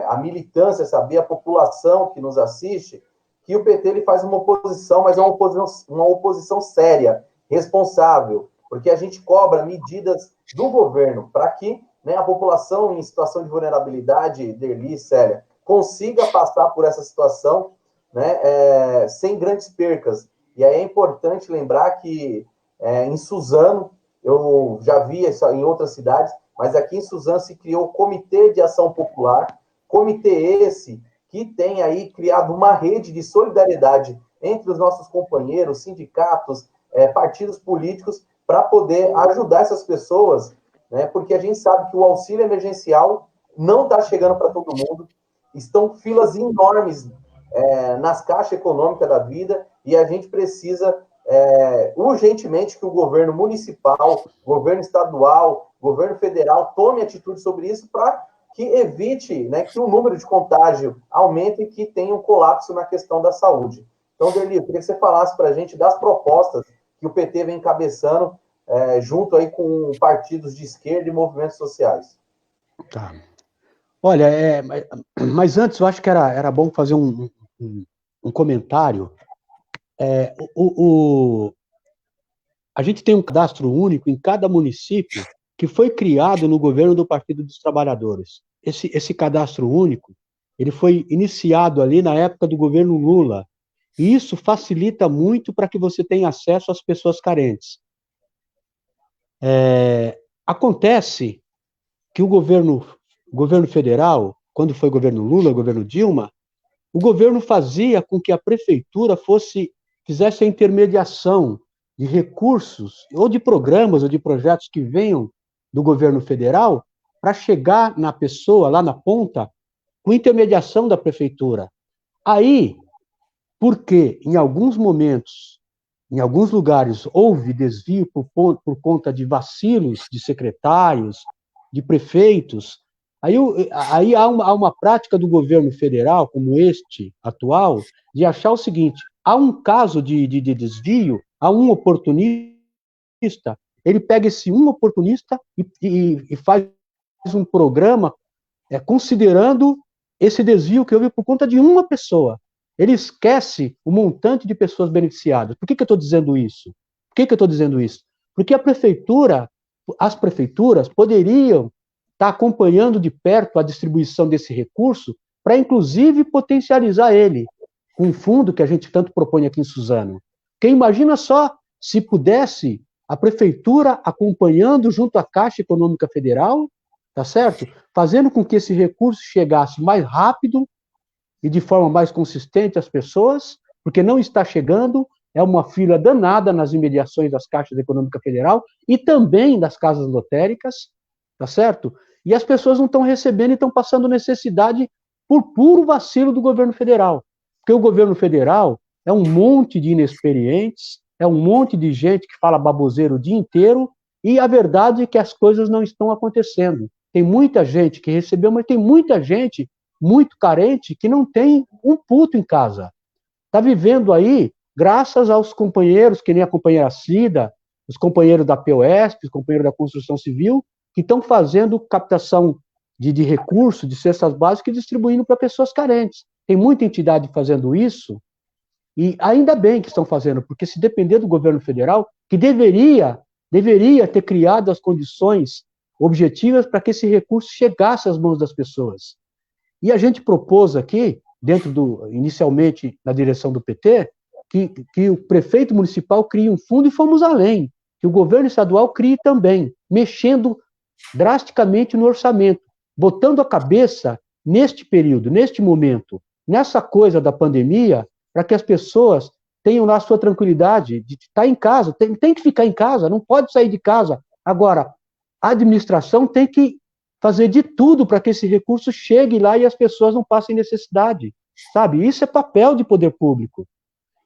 a militância saber, a população que nos assiste, que o PT ele faz uma oposição, mas é uma oposição séria, responsável, porque a gente cobra medidas do governo para que, né, a população em situação de vulnerabilidade, Derli, Célia, consiga passar por essa situação, né, sem grandes percas. E aí é importante lembrar que em Suzano, eu já vi isso em outras cidades, mas aqui em Suzano se criou o Comitê de Ação Popular, comitê esse que tem aí criado uma rede de solidariedade entre os nossos companheiros, sindicatos, partidos políticos, para poder ajudar essas pessoas, né, porque a gente sabe que o auxílio emergencial não está chegando para todo mundo, estão filas enormes nas caixas econômicas da vida, e a gente precisa urgentemente que o governo municipal, governo estadual, governo federal tome atitude sobre isso para que evite, né, que o número de contágio aumente e que tenha um colapso na questão da saúde. Então, Derli, eu queria que você falasse para a gente das propostas que o PT vem encabeçando junto aí com partidos de esquerda e movimentos sociais. Tá. Olha, mas antes eu acho que era bom fazer um comentário. A gente tem um cadastro único em cada município que foi criado no governo do Partido dos Trabalhadores. Esse cadastro único, ele foi iniciado ali na época do governo Lula, e isso facilita muito para que você tenha acesso às pessoas carentes. Acontece que o governo federal, quando foi governo Lula, governo Dilma, o governo fazia com que a prefeitura fizesse a intermediação de recursos, ou de programas, ou de projetos que venham do governo federal, para chegar na pessoa, lá na ponta, com intermediação da prefeitura. Aí, porque em alguns momentos, em alguns lugares, houve desvio por conta de vacilos de secretários, de prefeitos, aí há uma prática do governo federal, como este atual, de achar o seguinte: há um caso de desvio, há um oportunista, ele pega esse um oportunista e faz um programa considerando esse desvio que houve por conta de uma pessoa. Ele esquece o montante de pessoas beneficiadas. Por que eu estou dizendo isso? Porque as prefeituras poderiam estar acompanhando de perto a distribuição desse recurso para, inclusive, potencializar ele com um fundo que a gente tanto propõe aqui em Suzano. Porque imagina só se pudesse a prefeitura acompanhando junto à Caixa Econômica Federal, tá certo? Fazendo com que esse recurso chegasse mais rápido e de forma mais consistente às pessoas, porque não está chegando, é uma fila danada nas imediações das Caixas Econômica Federal e também das casas lotéricas, tá certo? E as pessoas não estão recebendo e estão passando necessidade por puro vacilo do governo federal. Porque o governo federal é um monte de inexperientes, é um monte de gente que fala baboseiro o dia inteiro, e a verdade é que as coisas não estão acontecendo. Tem muita gente que recebeu, mas tem muita gente muito carente que não tem um puto em casa. Está vivendo aí graças aos companheiros, que nem a companheira Cida, os companheiros da POSP, os companheiros da construção civil, que estão fazendo captação de recursos, de cestas básicas e distribuindo para pessoas carentes. Tem muita entidade fazendo isso, e ainda bem que estão fazendo, porque se depender do governo federal, que deveria ter criado as condições objetivas para que esse recurso chegasse às mãos das pessoas. E a gente propôs aqui, inicialmente na direção do PT, que o prefeito municipal crie um fundo, e fomos além, que o governo estadual crie também, mexendo drasticamente no orçamento, botando a cabeça neste período, neste momento, nessa coisa da pandemia, para que as pessoas tenham lá a sua tranquilidade de estar em casa, tem que ficar em casa, não pode sair de casa. Agora, a administração tem que fazer de tudo para que esse recurso chegue lá e as pessoas não passem necessidade. sabe? Isso é papel de poder público.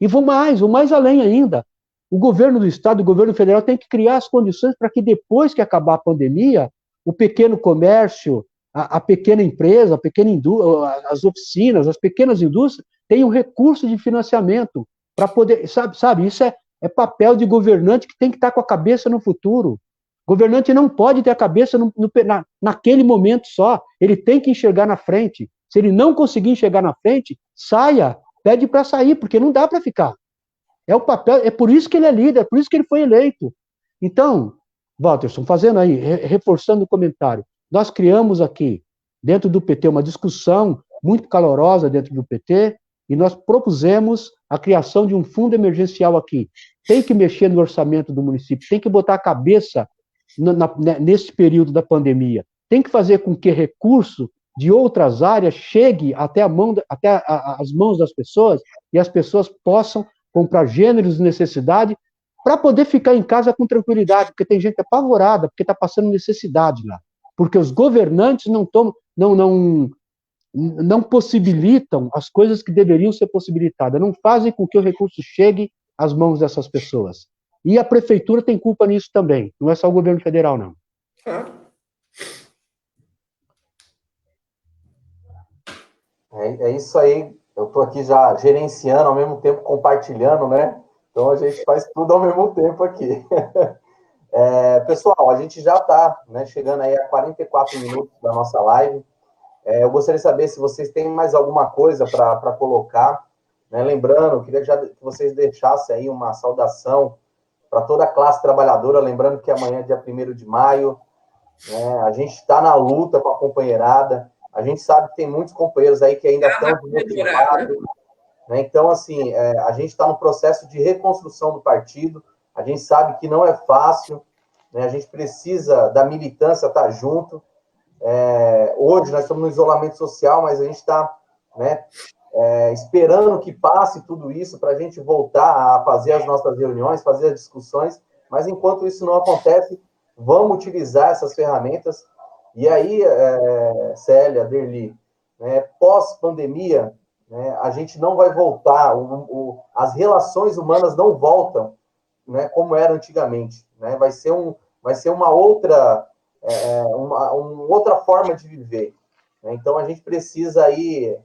E vou mais além ainda. O governo do Estado, o governo federal tem que criar as condições para que depois que acabar a pandemia, o pequeno comércio, a pequena empresa, a pequena as oficinas, as pequenas indústrias tenham recurso de financiamento para poder, sabe, isso é papel de governante que tem que estar com a cabeça no futuro. O governante não pode ter a cabeça naquele momento só, ele tem que enxergar na frente. Se ele não conseguir enxergar na frente, saia, pede para sair, porque não dá para ficar. É o papel, é por isso que ele é líder, é por isso que ele foi eleito. Então, Walterson, fazendo aí, reforçando o comentário, nós criamos aqui, dentro do PT, uma discussão muito calorosa dentro do PT, e nós propusemos a criação de um fundo emergencial aqui. Tem que mexer no orçamento do município, tem que botar a cabeça nesse período da pandemia, tem que fazer com que recurso de outras áreas chegue até as mãos das pessoas, e as pessoas possam comprar gêneros de necessidade para poder ficar em casa com tranquilidade, porque tem gente apavorada, porque está passando necessidade lá. Porque os governantes não possibilitam as coisas que deveriam ser possibilitadas, não fazem com que o recurso chegue às mãos dessas pessoas. E a prefeitura tem culpa nisso também, não é só o governo federal, não. É isso aí. Eu estou aqui já gerenciando, ao mesmo tempo compartilhando, né? Então a gente faz tudo ao mesmo tempo aqui. Pessoal, a gente já está, né, chegando aí a 44 minutos da nossa live. Eu gostaria de saber se vocês têm mais alguma coisa para colocar. Né? Lembrando, eu queria que vocês deixassem aí uma saudação para toda a classe trabalhadora, lembrando que amanhã é dia 1º de maio, né? A gente está na luta com a companheirada, a gente sabe que tem muitos companheiros aí que ainda estão desmotivados, né? Então, assim, a gente está no processo de reconstrução do partido, a gente sabe que não é fácil, né? A gente precisa da militância estar junto. Hoje nós estamos no isolamento social, mas a gente está, né, esperando que passe tudo isso para a gente voltar a fazer as nossas reuniões, fazer as discussões, mas enquanto isso não acontece, vamos utilizar essas ferramentas. E aí, Célia, Derli, né, pós-pandemia, né, a gente não vai voltar, as relações humanas não voltam, né, como era antigamente, né, vai ser uma outra, uma outra forma de viver, né? Então a gente precisa aí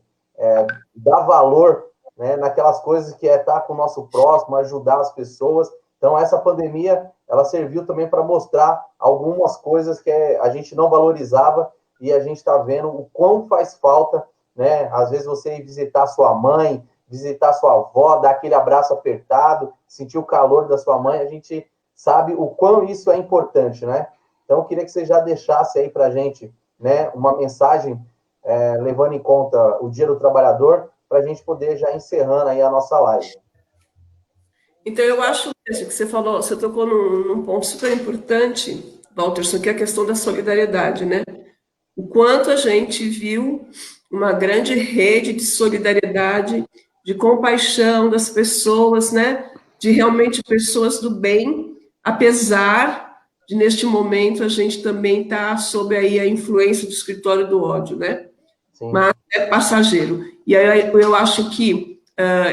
dar valor, né, naquelas coisas que estar com o nosso próximo, ajudar as pessoas. Então essa pandemia, ela serviu também para mostrar algumas coisas que a gente não valorizava, e a gente está vendo o quão faz falta, né? Às vezes você ir visitar sua mãe, visitar sua avó, dar aquele abraço apertado, sentir o calor da sua mãe, a gente sabe o quão isso é importante, né? Então, eu queria que você já deixasse aí para a gente, né, uma mensagem, levando em conta o Dia do Trabalhador, para a gente poder já encerrando aí a nossa live. Então, eu acho que você falou, você tocou num ponto super importante, Walterson, que é a questão da solidariedade, né? O quanto a gente viu uma grande rede de solidariedade, de compaixão das pessoas, né? De realmente pessoas do bem, apesar de, neste momento, a gente também estar sob aí a influência do escritório do ódio, né? Sim. Mas é passageiro. E aí eu acho que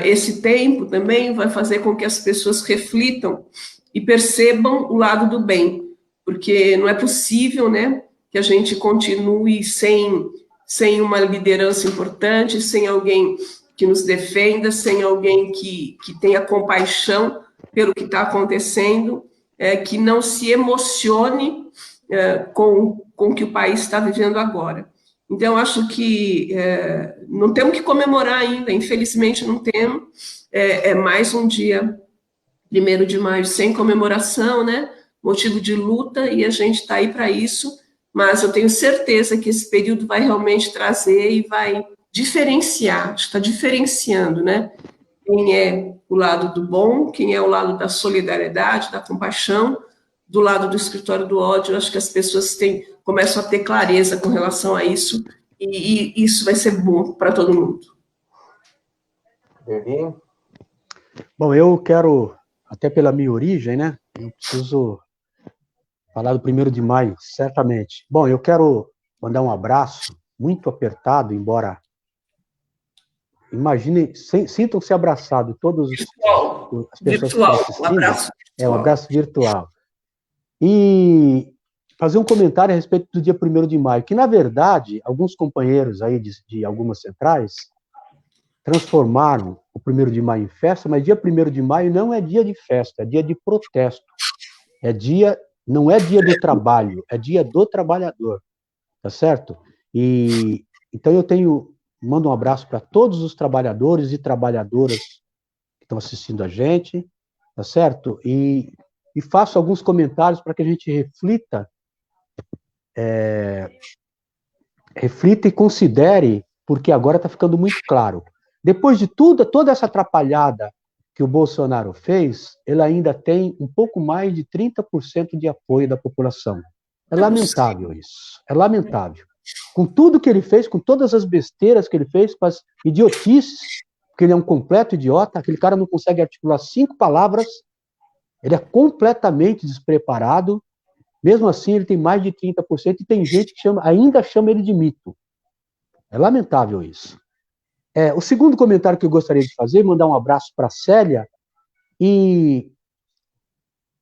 esse tempo também vai fazer com que as pessoas reflitam e percebam o lado do bem, porque não é possível, né, que a gente continue sem uma liderança importante, sem alguém que nos defenda, sem alguém que tenha compaixão pelo que está acontecendo, que não se emocione com o que o país está vivendo agora. Então, acho que não temos que comemorar ainda, infelizmente não temos, é mais um dia, 1º de maio, sem comemoração, né? Motivo de luta, e a gente está aí para isso, mas eu tenho certeza que esse período vai realmente trazer e vai diferenciar, está diferenciando, né? Quem é o lado do bom, quem é o lado da solidariedade, da compaixão, do lado do escritório do ódio. Eu acho que as pessoas começam a ter clareza com relação a isso, e isso vai ser bom para todo mundo. Bom, eu quero, até pela minha origem, né, eu preciso falar do 1º de maio, certamente. Bom, eu quero mandar um abraço muito apertado, embora imaginem, sintam-se abraçados, todas as pessoas virtual, que estão assistindo. Um abraço virtual. Um abraço virtual. E fazer um comentário a respeito do dia 1º de maio, que, na verdade, alguns companheiros aí de algumas centrais transformaram o 1º de maio em festa, mas dia 1º de maio não é dia de festa, é dia de protesto. Não é dia do trabalho, é dia do trabalhador, tá certo? E então mando um abraço para todos os trabalhadores e trabalhadoras que estão assistindo a gente, tá certo? E faço alguns comentários para que a gente reflita e considere, porque agora está ficando muito claro. Depois de toda essa atrapalhada que o Bolsonaro fez, ele ainda tem um pouco mais de 30% de apoio da população. É lamentável isso, é lamentável. Com tudo que ele fez, com todas as besteiras que ele fez, com as idiotices, porque ele é um completo idiota, aquele cara não consegue articular 5 palavras, ele é completamente despreparado, mesmo assim ele tem mais de 30% e tem gente que ainda chama ele de mito. É lamentável isso. O segundo comentário que eu gostaria de fazer, mandar um abraço para a Célia e,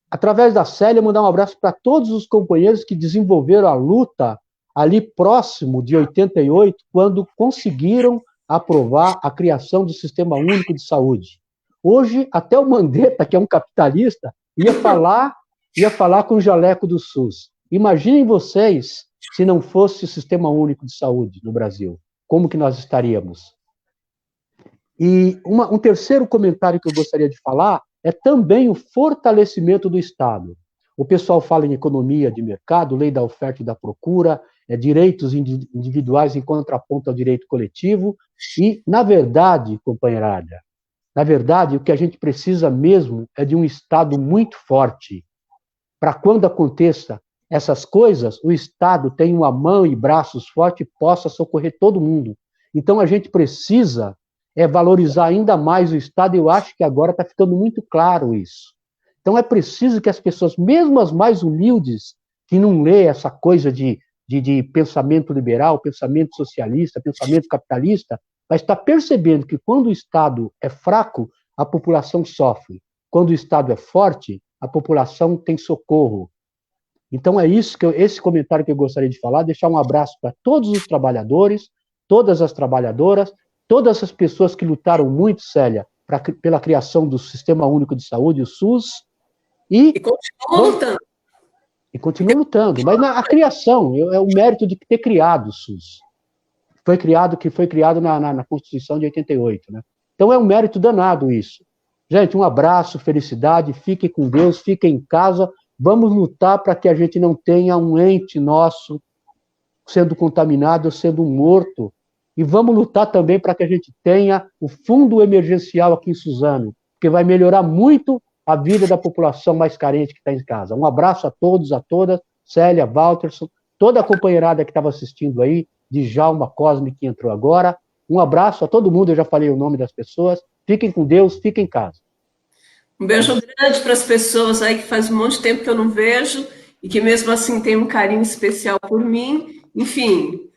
através da Célia, mandar um abraço para todos os companheiros que desenvolveram a luta ali próximo de 88, quando conseguiram aprovar a criação do Sistema Único de Saúde. Hoje, até o Mandetta, que é um capitalista, ia falar com o jaleco do SUS. Imaginem vocês se não fosse o Sistema Único de Saúde no Brasil. Como que nós estaríamos? E um terceiro comentário que eu gostaria de falar é também o fortalecimento do Estado. O pessoal fala em economia de mercado, lei da oferta e da procura, direitos individuais em contraponto ao direito coletivo, e, na verdade, companheirada, o que a gente precisa mesmo é de um Estado muito forte, para quando aconteça essas coisas, o Estado tenha uma mão e braços fortes e possa socorrer todo mundo. Então, a gente precisa valorizar ainda mais o Estado, e eu acho que agora está ficando muito claro isso. Então, é preciso que as pessoas, mesmo as mais humildes, que não lê essa coisa de pensamento liberal, pensamento socialista, pensamento capitalista, vai estar percebendo que quando o Estado é fraco, a população sofre. Quando o Estado é forte, a população tem socorro. Então, é isso esse comentário que eu gostaria de falar, deixar um abraço para todos os trabalhadores, todas as trabalhadoras, todas as pessoas que lutaram muito, Célia, pela criação do Sistema Único de Saúde, o SUS, e continuam lutando. E continuam lutando. Mas a criação é o mérito de ter criado o SUS. Que foi criado na Constituição de 88, né? Então é um mérito danado isso. Gente, um abraço, felicidade, fiquem com Deus, fiquem em casa, vamos lutar para que a gente não tenha um ente nosso sendo contaminado ou sendo morto. E vamos lutar também para que a gente tenha o fundo emergencial aqui em Suzano, porque vai melhorar muito a vida da população mais carente que está em casa. Um abraço a todos, a todas, Célia, Walterson, toda a companheirada que estava assistindo aí, Djalma, Cosme, que entrou agora. Um abraço a todo mundo, eu já falei o nome das pessoas. Fiquem com Deus, fiquem em casa. Um beijo grande para as pessoas aí que faz um monte de tempo que eu não vejo e que mesmo assim tem um carinho especial por mim. Enfim,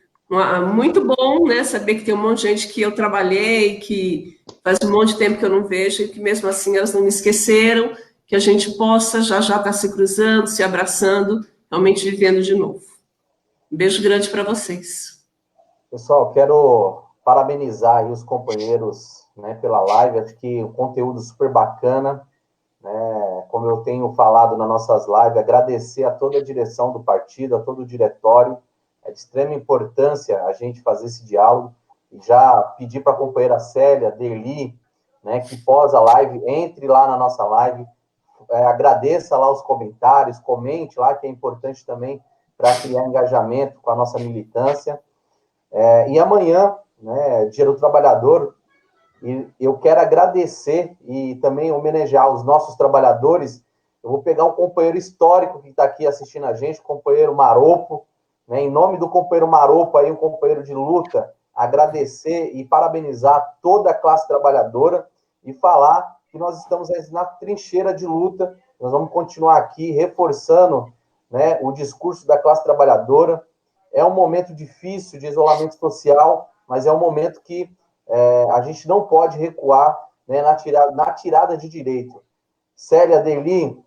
muito bom, né, saber que tem um monte de gente que eu trabalhei, que faz um monte de tempo que eu não vejo e que mesmo assim elas não me esqueceram, que a gente possa já estar se cruzando, se abraçando, realmente vivendo de novo. Um beijo grande para vocês. Pessoal, quero parabenizar aí os companheiros, né, pela live, acho que o conteúdo super bacana, né, como eu tenho falado nas nossas lives, agradecer a toda a direção do partido, a todo o diretório. É de extrema importância a gente fazer esse diálogo, e já pedir para a companheira Célia, Derli, né, que pós a live, entre lá na nossa live, agradeça lá os comentários, comente lá, que é importante também para criar engajamento com a nossa militância. E amanhã, né, Dia do Trabalhador, e eu quero agradecer e também homenagear os nossos trabalhadores. Eu vou pegar um companheiro histórico que está aqui assistindo a gente, o companheiro Maropo, né, em nome do companheiro Maropo, aí, um companheiro de luta, agradecer e parabenizar toda a classe trabalhadora e falar que nós estamos na trincheira de luta, nós vamos continuar aqui reforçando, né, o discurso da classe trabalhadora. É um momento difícil de isolamento social, mas é um momento que a gente não pode recuar, né, na tirada de direito. Célia, Deli,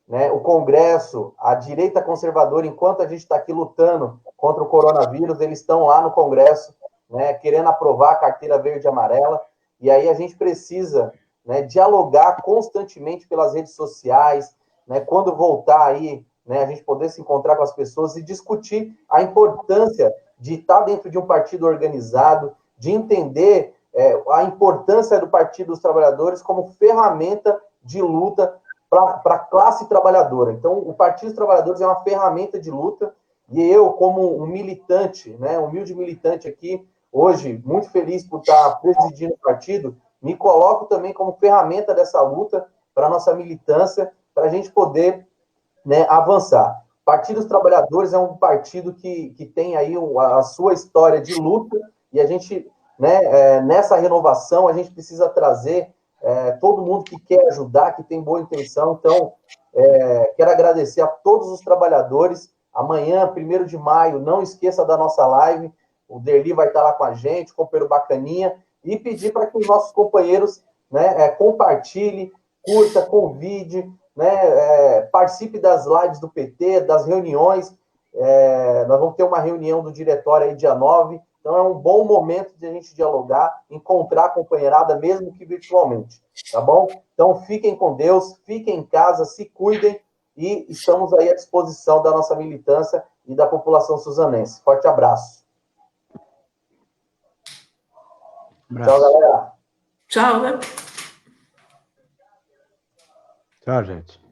né, o Congresso, a direita conservadora, enquanto a gente está aqui lutando contra o coronavírus, eles estão lá no Congresso, né, querendo aprovar a carteira verde e amarela, e aí a gente precisa, né, dialogar constantemente pelas redes sociais, né, quando voltar aí, né, a gente poder se encontrar com as pessoas e discutir a importância de estar dentro de um partido organizado, de entender a importância do Partido dos Trabalhadores como ferramenta de luta para a classe trabalhadora. Então, o Partido dos Trabalhadores é uma ferramenta de luta, e eu, como um militante, né, humilde militante aqui, hoje, muito feliz por estar presidindo o partido, me coloco também como ferramenta dessa luta para a nossa militância, para a gente poder, né, avançar. O Partido dos Trabalhadores é um partido que tem aí a sua história de luta, e a gente, né, nessa renovação, a gente precisa trazer todo mundo que quer ajudar, que tem boa intenção. Então, quero agradecer a todos os trabalhadores. Amanhã, 1º de maio, não esqueça da nossa live. O Derli vai estar lá com a gente, o companheiro Bacaninha, e pedir para que os nossos companheiros, né, compartilhem, curta, convide, né, participe das lives do PT, das reuniões. Nós vamos ter uma reunião do diretório aí dia 9. Então, é um bom momento de a gente dialogar, encontrar a companheirada, mesmo que virtualmente, tá bom? Então, fiquem com Deus, fiquem em casa, se cuidem, e estamos aí à disposição da nossa militância e da população suzanense. Forte abraço. Tchau, galera. Tchau, né? Tchau, gente.